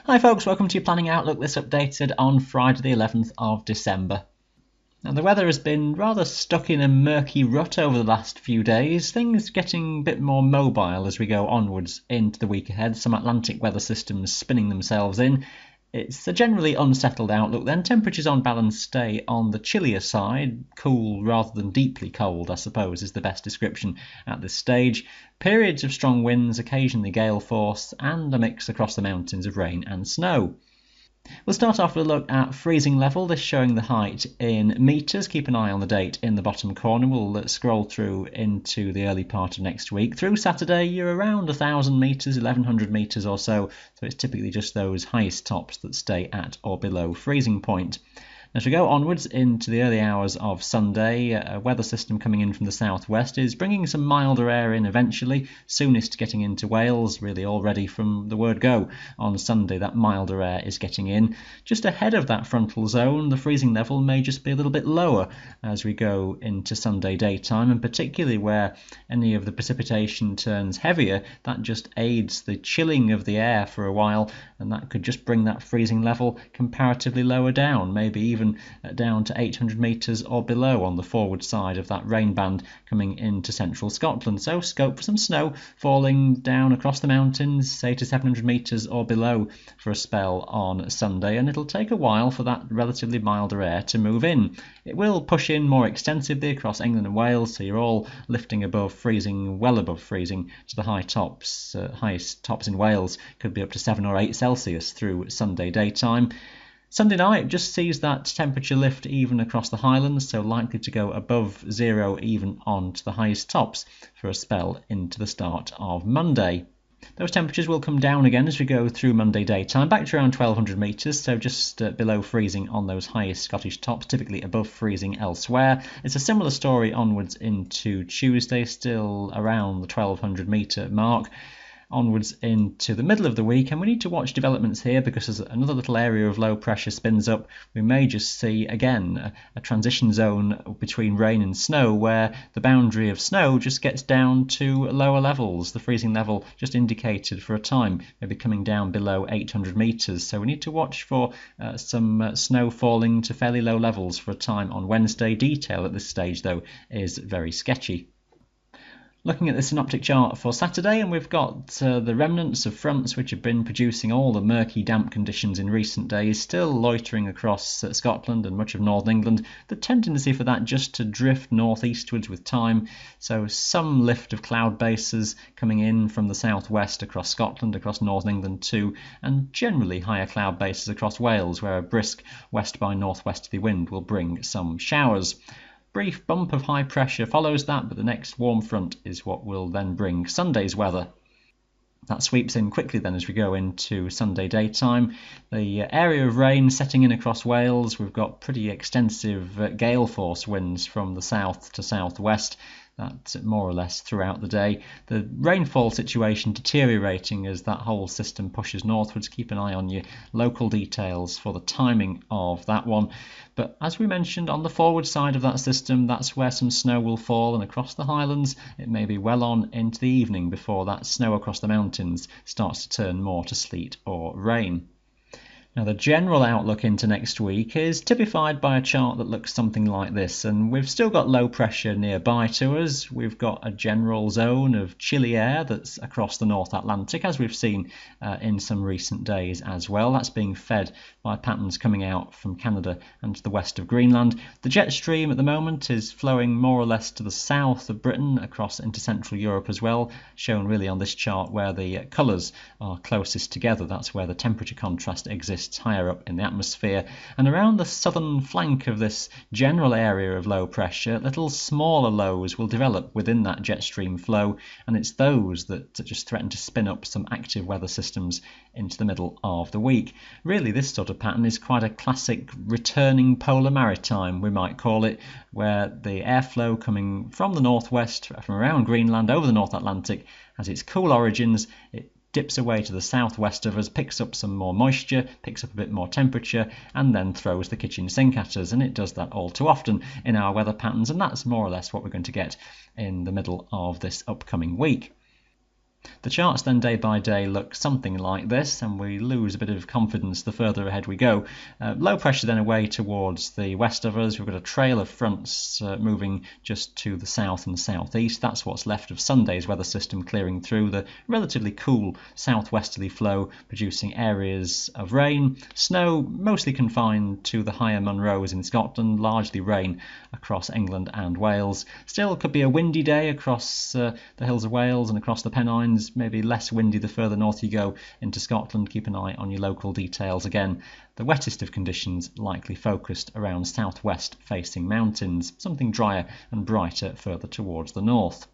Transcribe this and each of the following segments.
Hi folks, welcome to your Planning Outlook. This updated on Friday the 11th of December. Now the weather has been rather stuck in a murky rut over the last few days, things getting a bit more mobile as we go onwards into the week ahead, some Atlantic weather systems spinning themselves in. It's a generally unsettled outlook then. Temperatures on balance stay on the chillier side. Cool rather than deeply cold, I suppose, is the best description at this stage. Periods of strong winds, occasionally gale force, and a mix across the mountains of rain and snow. We'll start off with a look at freezing level, this showing the height in metres. Keep an eye on the date in the bottom corner. We'll scroll through into the early part of next week. Through Saturday, you're around 1,000 metres, 1,100 metres or so it's typically just those highest tops that stay at or below freezing point. As we go onwards into the early hours of Sunday, a weather system coming in from the southwest is bringing some milder air in eventually, soonest getting into Wales, really already from the word go. On Sunday, that milder air is getting in. Just ahead of that frontal zone, the freezing level may just be a little bit lower as we go into Sunday daytime, and particularly where any of the precipitation turns heavier, that just aids the chilling of the air for a while, and that could just bring that freezing level comparatively lower down, maybe even down to 800 metres or below on the forward side of that rain band coming into central Scotland. So scope for some snow falling down across the mountains, say to 700 metres or below for a spell on Sunday, and it'll take a while for that relatively milder air to move in. It will push in more extensively across England and Wales, so you're all lifting above freezing, well above freezing to the high tops. Highest tops in Wales could be up to 7 or 8 Celsius through Sunday daytime. Sunday night just sees that temperature lift even across the Highlands, so likely to go above zero even on to the highest tops for a spell into the start of Monday. Those temperatures will come down again as we go through Monday daytime, back to around 1,200 metres, so just below freezing on those highest Scottish tops, typically above freezing elsewhere. It's a similar story onwards into Tuesday, still around the 1,200 metre mark. Onwards into the middle of the week, and we need to watch developments here because as another little area of low pressure spins up, we may just see again a transition zone between rain and snow where the boundary of snow just gets down to lower levels, the freezing level just indicated for a time, maybe coming down below 800 metres. So we need to watch for some snow falling to fairly low levels for a time on Wednesday. Detail at this stage though is very sketchy. Looking at the synoptic chart for Saturday, and we've got the remnants of fronts which have been producing all the murky damp conditions in recent days still loitering across Scotland and much of northern England. The tendency for that just to drift northeastwards with time, so some lift of cloud bases coming in from the southwest across Scotland, across northern England too, and generally higher cloud bases across Wales where a brisk west by northwesterly wind will bring some showers. Brief bump of high pressure follows that, but the next warm front is what will then bring Sunday's weather. That sweeps in quickly then as we go into Sunday daytime. The area of rain setting in across Wales. We've got pretty extensive gale force winds from the south to southwest. That's more or less throughout the day. The rainfall situation deteriorating as that whole system pushes northwards. Keep an eye on your local details for the timing of that one. But as we mentioned, on the forward side of that system, that's where some snow will fall, and across the Highlands it may be well on into the evening before that snow across the mountains starts to turn more to sleet or rain. Now the general outlook into next week is typified by a chart that looks something like this, and we've still got low pressure nearby to us. We've got a general zone of chilly air that's across the North Atlantic, as we've seen in some recent days as well. That's being fed by patterns coming out from Canada and to the west of Greenland. The jet stream at the moment is flowing more or less to the south of Britain, across into Central Europe as well, shown really on this chart where the colours are closest together. That's where the temperature contrast exists higher up in the atmosphere, and around the southern flank of this general area of low pressure, little smaller lows will develop within that jet stream flow, and it's those that just threaten to spin up some active weather systems into the middle of the week. Really, this sort of pattern is quite a classic returning polar maritime, we might call it, where the airflow coming from the northwest, from around Greenland over the North Atlantic, has its cool origins. It dips away to the southwest of us, picks up some more moisture, picks up a bit more temperature, and then throws the kitchen sink at us. And it does that all too often in our weather patterns, and that's more or less what we're going to get in the middle of this upcoming week. The charts then day by day look something like this, and we lose a bit of confidence the further ahead we go. Low pressure then away towards the west of us. We've got a trail of fronts moving just to the south and southeast. That's what's left of Sunday's weather system clearing through. The relatively cool southwesterly flow producing areas of rain. Snow mostly confined to the higher Munros in Scotland, largely rain across England and Wales. Still could be a windy day across the hills of Wales and across the Pennines, maybe less windy the further north you go into Scotland. Keep an eye on your local details. Again, the wettest of conditions likely focused around southwest facing mountains, something drier and brighter further towards the north.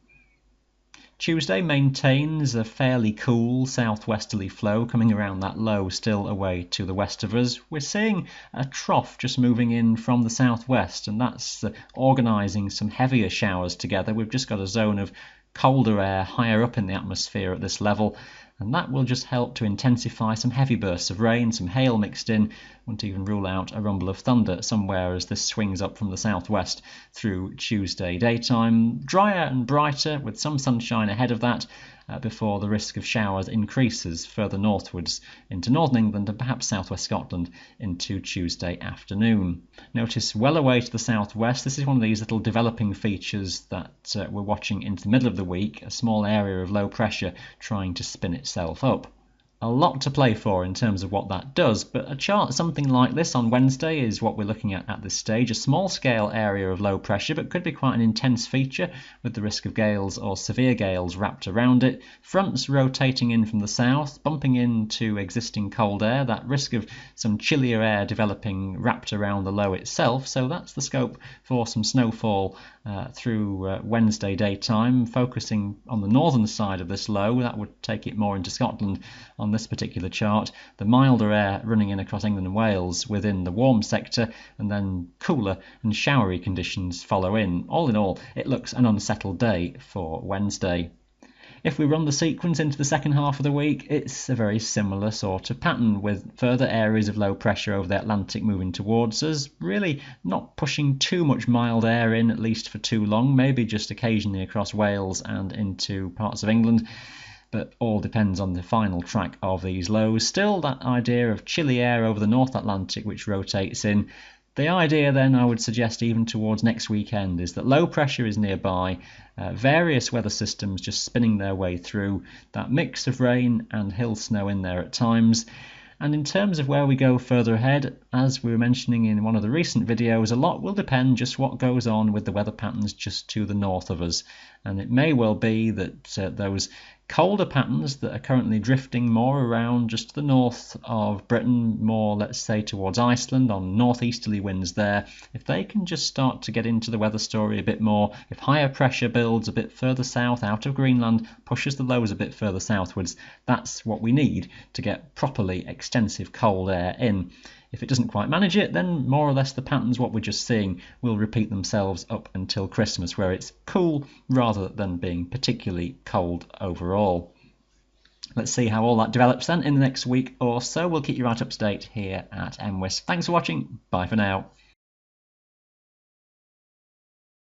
Tuesday maintains a fairly cool southwesterly flow coming around that low still away to the west of us. We're seeing a trough just moving in from the southwest, and that's organising some heavier showers together. We've just got a zone of colder air higher up in the atmosphere at this level, and that will just help to intensify some heavy bursts of rain, some hail mixed in. Wouldn't even rule out a rumble of thunder somewhere as this swings up from the southwest through Tuesday daytime. Drier and brighter with some sunshine ahead of that before the risk of showers increases further northwards into northern England and perhaps southwest Scotland into Tuesday afternoon. Notice well away to the southwest, this is one of these little developing features that we're watching into the middle of the week, a small area of low pressure trying to spin itself up. A lot to play for in terms of what that does, but a chart something like this on Wednesday is what we're looking at this stage. A small scale area of low pressure, but could be quite an intense feature with the risk of gales or severe gales wrapped around it. Fronts rotating in from the south, bumping into existing cold air, that risk of some chillier air developing wrapped around the low itself, so that's the scope for some snowfall through Wednesday daytime, focusing on the northern side of this low. That would take it more into Scotland on this particular chart. The milder air running in across England and Wales within the warm sector, and then cooler and showery conditions follow in. All in all, it looks an unsettled day for Wednesday. If we run the sequence into the second half of the week, it's a very similar sort of pattern, with further areas of low pressure over the Atlantic moving towards us, really not pushing too much mild air in, at least for too long, maybe just occasionally across Wales and into parts of England, but all depends on the final track of these lows. Still that idea of chilly air over the North Atlantic which rotates in. The idea then, I would suggest even towards next weekend, is that low pressure is nearby, various weather systems just spinning their way through, that mix of rain and hill snow in there at times. And in terms of where we go further ahead, as we were mentioning in one of the recent videos, a lot will depend just what goes on with the weather patterns just to the north of us. And it may well be that those colder patterns that are currently drifting more around just to the north of Britain, more let's say towards Iceland on northeasterly winds there, if they can just start to get into the weather story a bit more, if higher pressure builds a bit further south out of Greenland, pushes the lows a bit further southwards, that's what we need to get properly extensive cold air in. If it doesn't quite manage it, then more or less the patterns what we're just seeing will repeat themselves up until Christmas, where it's cool rather than being particularly cold overall. Let's see how all that develops then in the next week or so. We'll keep you right up to date here at MWIS. Thanks for watching. Bye for now.